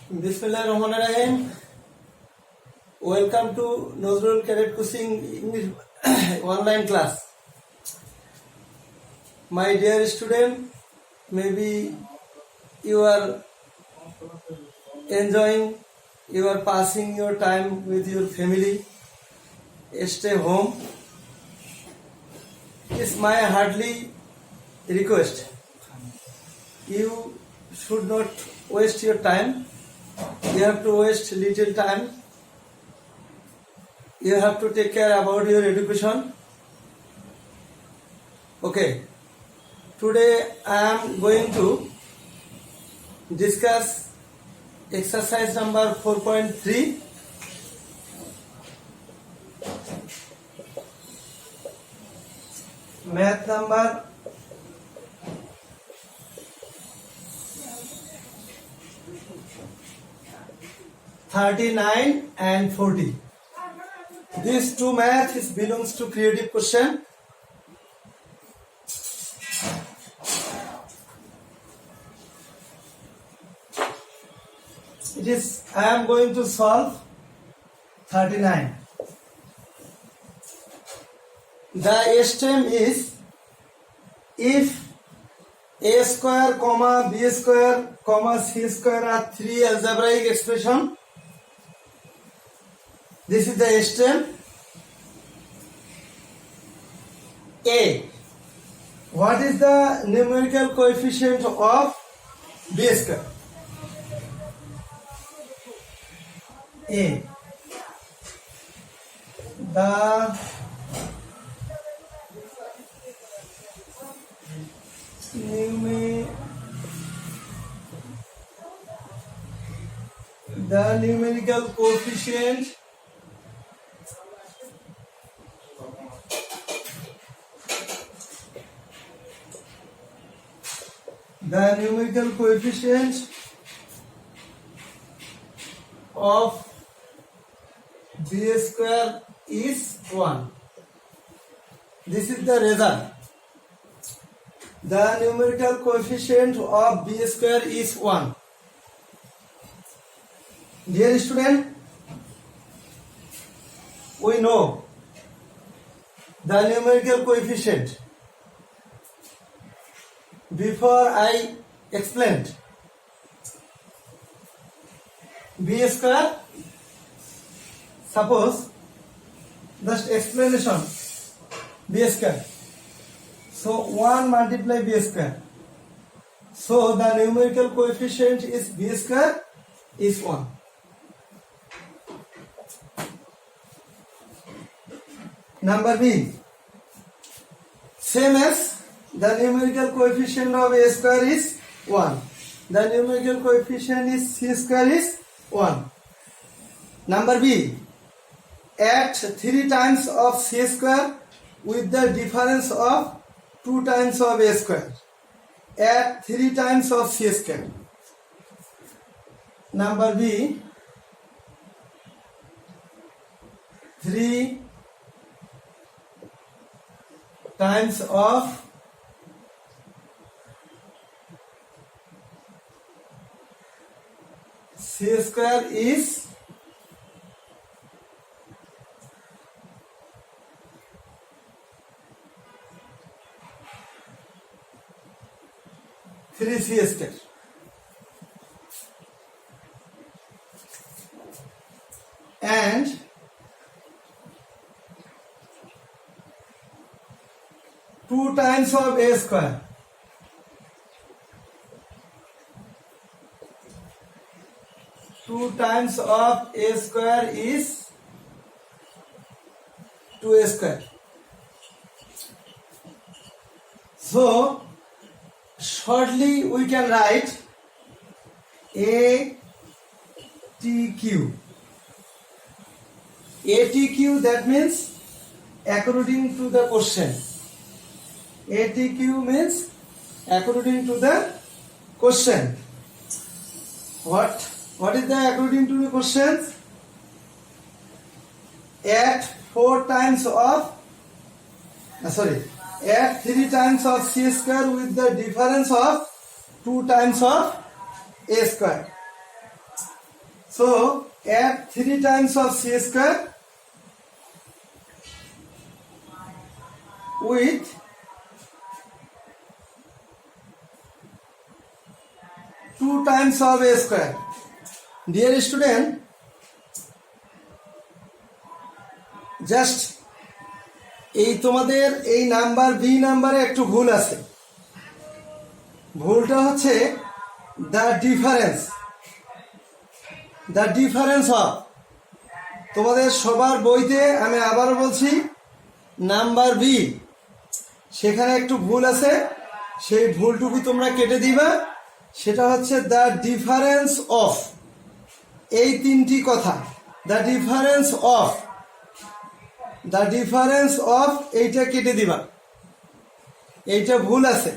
Bismillahirrahmanirrahim. Welcome to Nazrul Cadet Coaching English online class. My dear student, maybe you are enjoying, you are passing your time with your family. Stay home. It's my heartily request. You should not waste your time. You have to waste little time. You have to take care about your education. Okay. Today I am going to discuss exercise number 4.3. Math number 39 and 40. These two maths belongs to creative question. I am going to solve 39. The stem is if a square, comma b square, comma c square are three algebraic expression. This is the stem. A. What is the numerical coefficient of b square? A. The numerical coefficient of b square is 1. This is the result. The numerical coefficient of b square is 1. Dear student, we know the numerical coefficient. Before I explained b square, suppose just explanation b square. So 1 multiply b square. So the numerical coefficient is b square is 1. Number B. Same as the numerical coefficient of a square is 1. The numerical coefficient is c square is 1. Number B. Add 3 times of c square with the difference of 2 times of a square. Add 3 times of c square. Number B. 3 times of c square is 3c square. And 2 times of a square. Two times of a square is 2a square. So shortly we can write ATQ. ATQ, that means according to the question. ATQ means according to the question. What is the according to the question? Add 4 times of add 3 times of c square with the difference of 2 times of a square. So add 3 times of c square with 2 times of a square. Dear student, just এই তোমাদের এই number B নাম্বারে একটু ভুল আছে। ভুলটা হচ্ছে the difference of. তোমাদের সবার বইতে আমি আবারও বলছি নাম্বার বি, সেখানে একটু ভুল আছে, সেই ভুলটুকু তোমরা কেটে দিবা। সেটা হচ্ছে দ্য ডিফারেন্স অফ, এই তিনটি কথা, দ্য ডিফারেন্স অফ এইটা কেটে দিবা, এইটা ভুল আছে।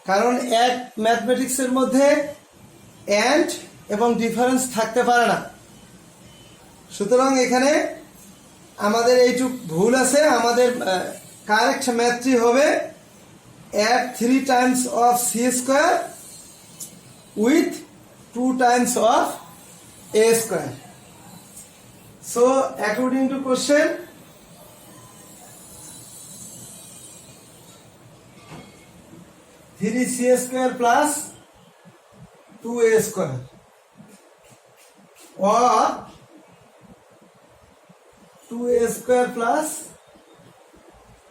কারণ এক ম্যাথমেটিক্সের মধ্যে অ্যান্ড এবং ডিফারেন্স থাকতে পারে না। সুতরাং এখানে আমাদের এইটুক ভুল আছে। আমাদের কারেক্ট ম্যাথটি হবে add 3 times of c square with 2 times of a square. So according to question, 3c square plus 2a square or 2a square plus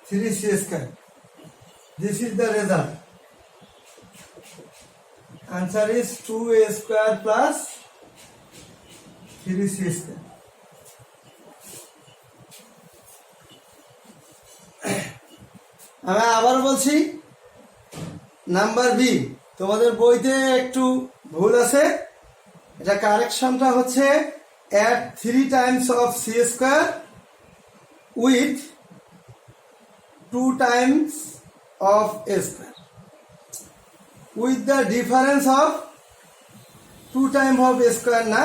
3c square. This is the result. Answer is 2a square plus 3c square. আমি আবার বলছি, number B তোমাদের বইতে একটু ভুল আছে। এটা কারেকশনটা হচ্ছে add 3 times of c square with 2 times of a square with the difference of 2 time of a square. না,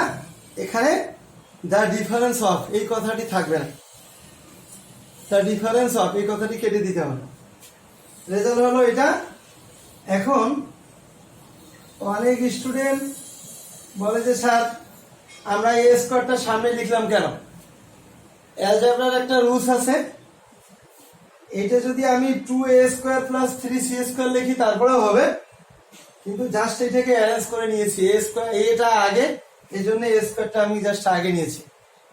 এখানে দ্য ডিফারেন্স অফ এই কথাটি থাকবে না, দ্য ডিফারেন্স অফ এই কথাটি কেটে দিতে হবে। রেজাল্ট হলো এটা। এখন অনেক স্টুডেন্ট বলে যে স্যার আমরা এ স্কোয়ারটা সামনে লিখলাম কেন? অ্যালজেব্রার একটা রুলস আছে, এটা যদি আমি 2a square plus 3c square লিখি তারপরেও হবে, কিন্তু জাস্ট এটাকে অ্যারেঞ্জ করে নিয়েছি। এ স্কোয়ার এটা আগে, এই জন্য এ স্কোয়ারটা আমি জাস্ট আগে নিয়েছি,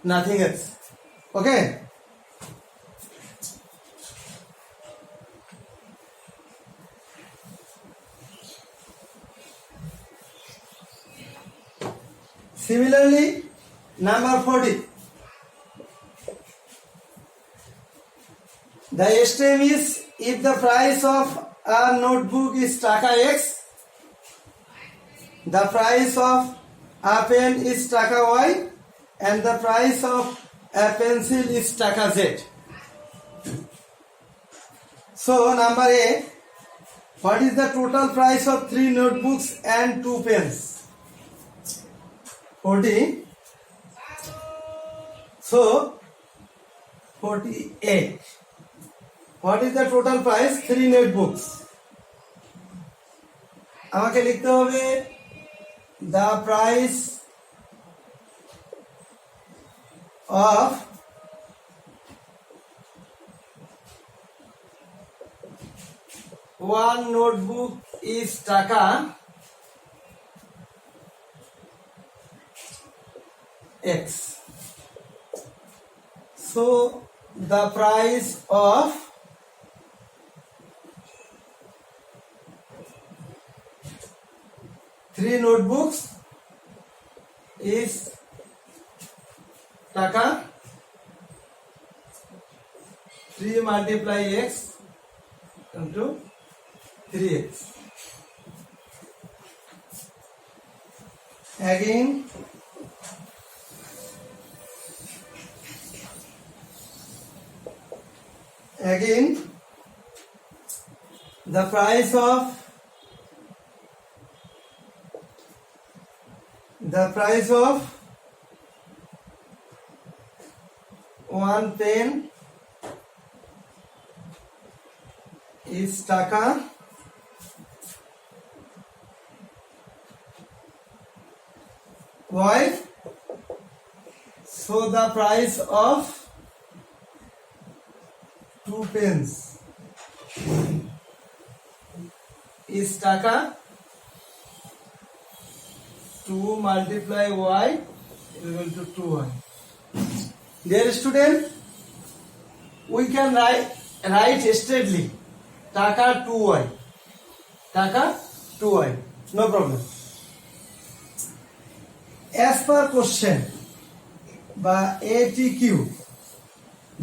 nothing else. Okay, similarly, number 40. The STM is if the price of a notebook is taka X, the price of a pen is taka Y, and the price of a pencil is taka Z. So, number A, what is the total price of 3 notebooks and 2 pens? 40. So 48. What is the total price? 3 notebooks. আমাকে লিখতে হবে the price of one notebook is taka X. So the price of 3 notebooks is taka 3 multiply X into 3X. Again, the price of one pen is taka y. So the price of 2 pence is টাকা. 2 multiply y is equal to 2y. Dear student, we can write straightly টাকা 2y. টাকা 2y. No problem. As per question বা ATQ,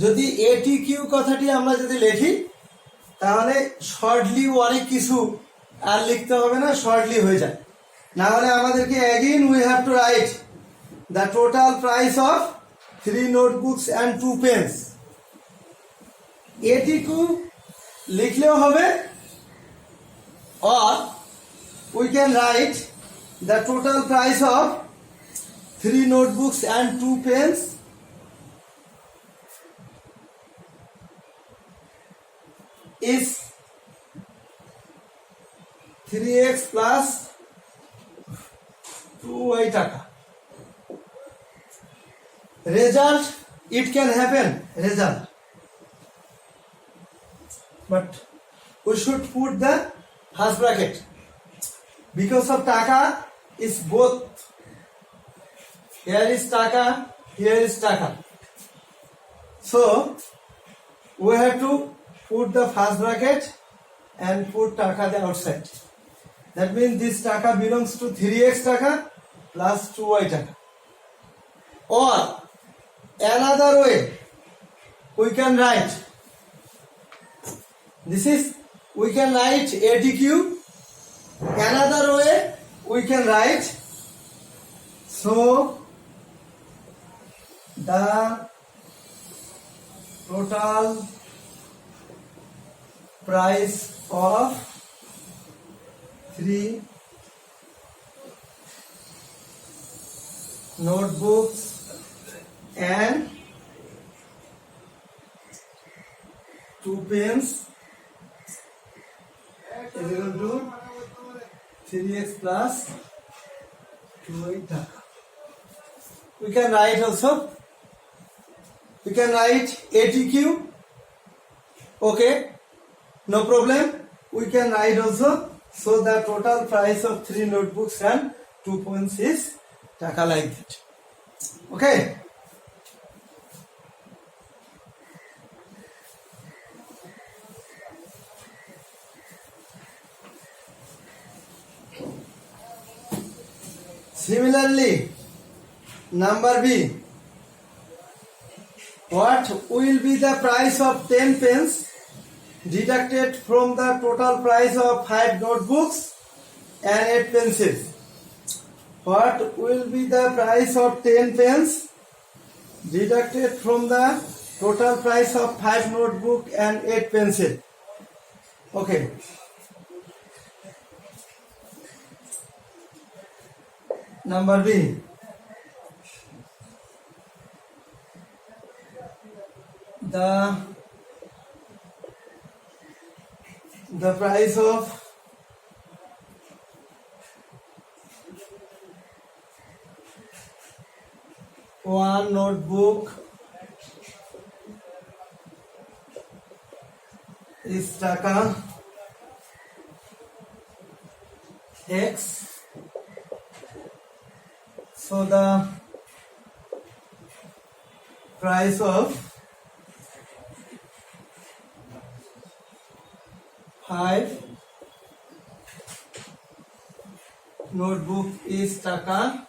যদি ATQ কথাটি আমরা যদি লিখি তাহলে শর্টলি অনেক কিছু আর লিখতে হবে না, শর্টলি হয়ে যায়. না হলে আমাদেরকে again we have to write the total price of 3 notebooks and 2 pens. ATQ লিখলেও হবে, or we can write the total price of 3 notebooks and 2 pens is 3x plus 2y টাকা. Result, it can happen, result. But we should put the first bracket because of taka is both. Here is taka, here is taka. So we have to put the first bracket and put taka the outside. That means this taka belongs to 3x taka plus 2y taka. Or another way we can write, this is, we can write ATQ. Another way we can write, so the total price of 3 notebooks and 2 pens is equal to 3x plus 2y taka. We can write also, we can write ATQ. Okay, no problem. We can write also, so the total price of 3 notebooks and 2 pens is taka, like that. Okay. Similarly, number B, what will be the price of 10 pens deducted from the total price of 5 notebooks and 8 pencils? What will be the price of 10 pens deducted from the total price of 5 notebook and 8 pencil? Okay. Number B, the price of one notebook is taka X. So the price of 5 notebook is taka.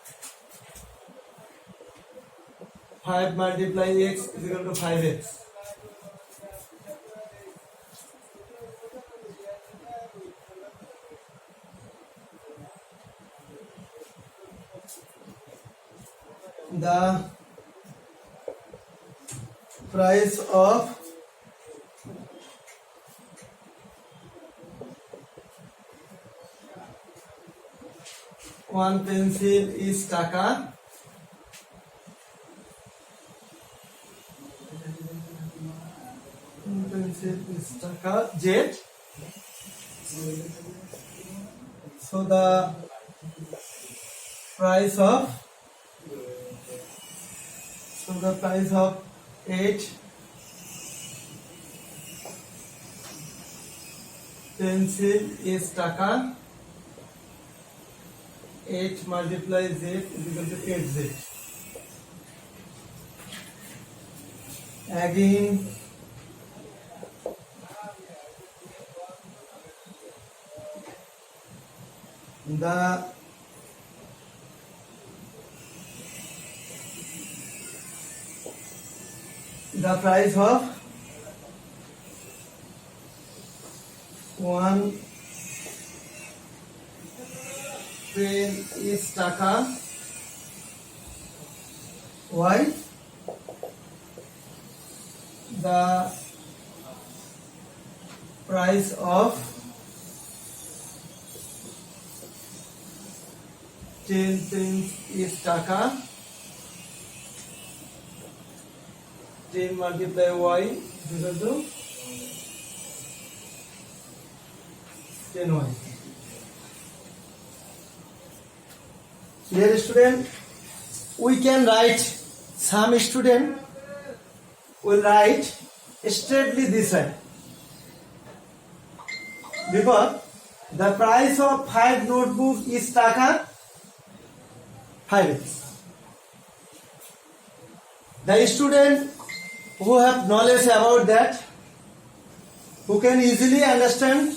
5 multiply x is equal to 5x. The price of one pencil is taka. One pencil is taka Z. So the price of the price of 8 pencil is taka. 8 multiplies z is equal to 8z. Again, the price of 1 pen is taka. Why? The price of 10 pence is taka. 10 multiply y is equal to 10y. Dear student, we can write, some student will write straightly this way, because the price of 5 notebook is taka 5x. The student who have knowledge about that, who can easily understand,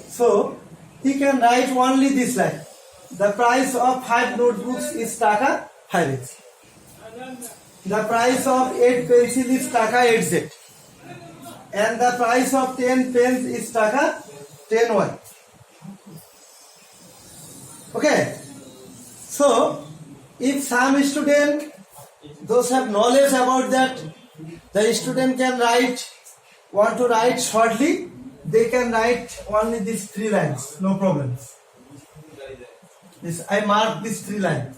so he can write only this line: the price of 5 notebooks is taka 5x. The price of 8 pencil is taka 8z, and the price of 10 pens is taka 10y. Okay, so if some student, those have knowledge about that, the student can write, want to write shortly, they can write only these 3 lines, no problems. This I mark these 3 lines.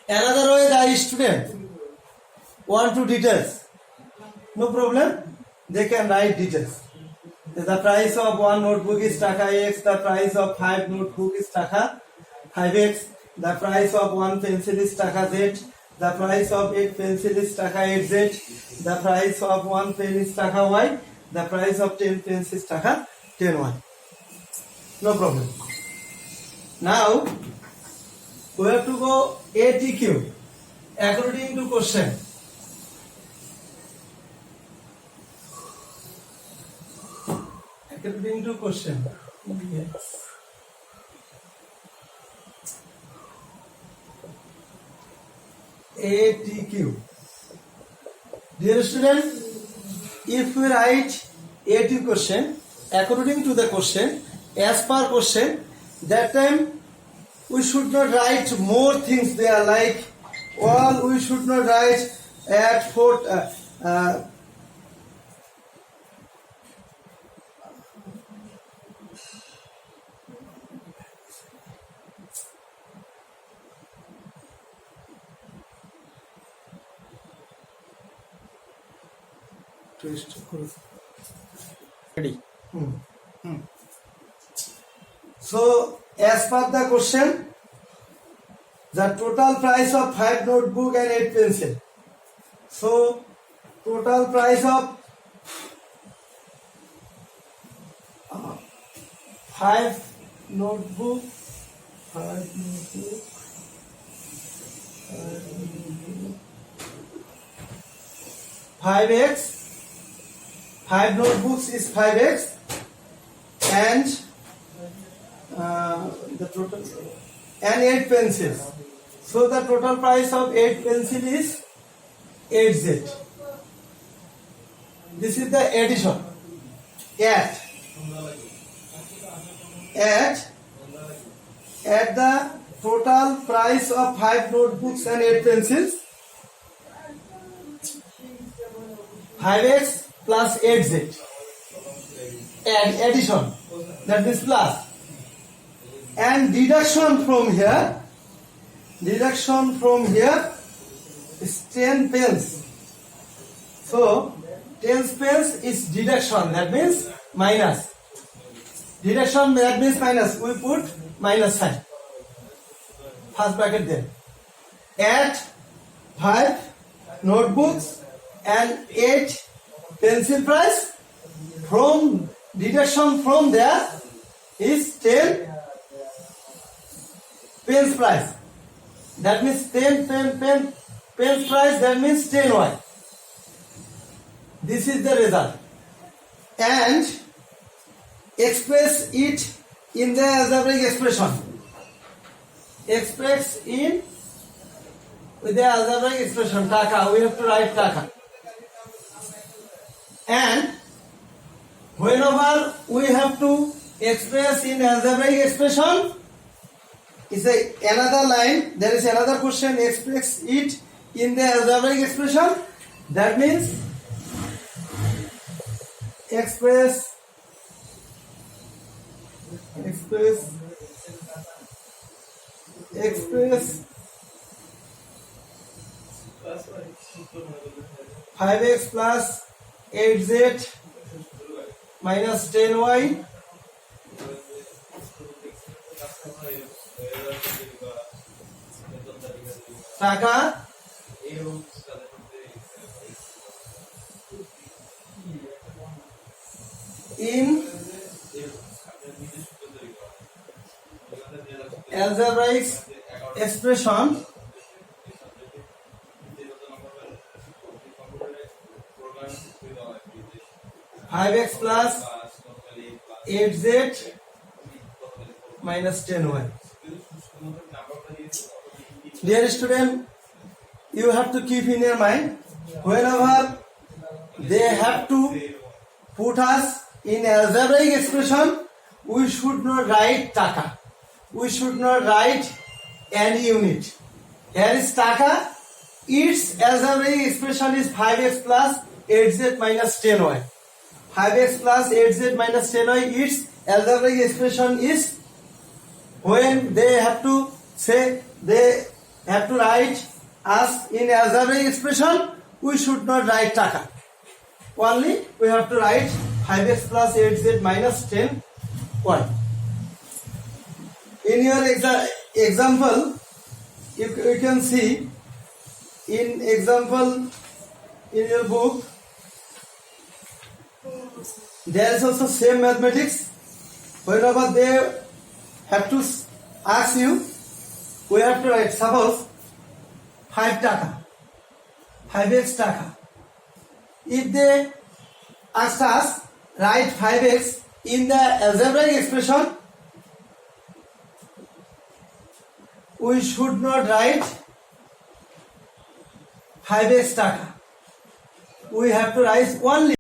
Another way, the student want to details, no problem, they can write details. The price of 1 notebook is taka x, the price of 5 notebook is taka 5x, the price of 1 pencil is taka z, the price of 8 pencil is taka 8z, the price of 1 pen is taka y, the price of 10 pens is taka 10y. No problem. Now we have to go ATQ according to question. According to question. Yes. ATQ. Dear student, if we write ATQ question according to the question, as per question, that time we should not write more things there, like all we should not write at 4 Ready. So, as per the question, the total price of 5 notebook and 8 pencil. So, total price of 5 notebook, 5x, 5 notebooks is 5x, and the total, and 8 pencils. So the total price of 8 pencil is 8z. This is the addition. At the total price of 5 notebooks and 8 pencils, 5x plus 8z. And addition, that means plus. And deduction from here is 10 pence. So 10 pence is deduction, that means minus. Deduction, that means minus. We put minus sign. First bracket there. At 5 notebooks and 8 pencil price. From deduction from there is 10 pens price. That means 10 pens price. That means 10y. This is the result. And express it in the algebraic expression. Express in with the algebraic expression taka. We have to write taka. And whenever we have to express in algebraic expression, is another line. There is another question. Express it in the algebraic expression. That means express 5x plus 8z minus 10y টাকা in algebraic expression five x plus 8z minus 10y. Dear student, you have to keep in your mind whenever they have to put us in algebraic expression, we should not write taka. We should not write any unit. Here is taka. Its algebraic expression is 5x plus 8z minus 10y. 5x plus 8z minus 10y. Its algebraic expression is when they have to say they have to write us in algebraic expression, we should not write taka. Only we have to write 5x plus 8z minus 10y. In your example, you can see in example in your book, there is also same mathematics. Whenever they have to ask you, we have to write suppose 5 taka, 5x taka. If they ask us write 5x in the algebraic expression, we should not write 5x taka. We have to write only